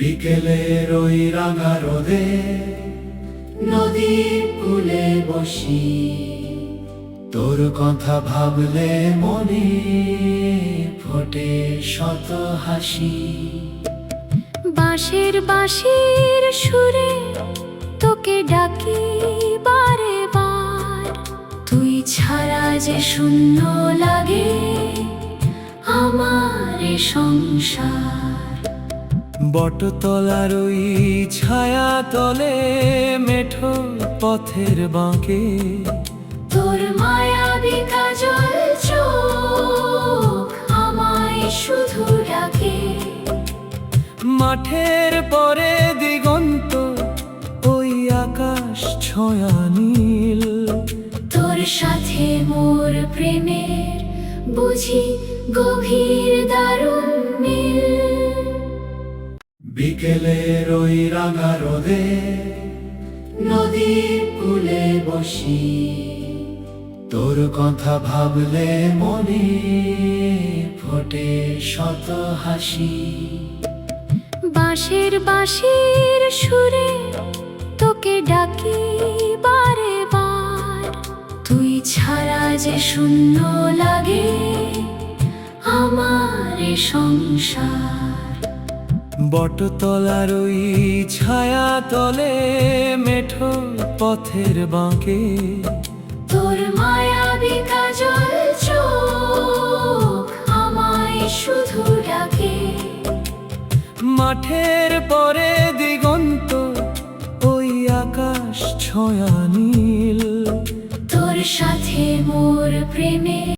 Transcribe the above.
বিকেলের ওই রাঙা রোদে নদীর কূলে বসি, তোর কথা ভাবলে মনে ফোটে শত হাসি। বাঁশির সুরে তোকে ডাকি বারে বার, তুই ছাড়া যে শূন্য লাগে আমার এ সংসার। বটতলার ওই ছায়া তলে মেঠো পথের বাঁকে তোর মায়াবী কাজল চোখ আমায় শুধু ডাকে। মাঠের পরে দিগন্ত ওই আকাশ ছোঁয়া নীল, তোর সাথে মোর প্রেমের বুঝি গভীর দারুণ মিল। বিকেলের ওই রাঙা রোদে নদীর কূলে বসি, তোর কথা ভাবলে মনে ফোটে শত হাসি। বাঁশির সুরে তোকে ডাকি বারে বার, তুই ছাড়া যে শূন্য লাগে আমার এ সংসার। বটতলার ওই ছায়া তলে মেঠো পথের বাঁকে তোর মায়াবী কাজল চোখ আমায় শুধু ডাকে। মাঠের পরে দিগন্ত ওই আকাশ ছোঁয়া নীল, তোর সাথে মোর প্রেমে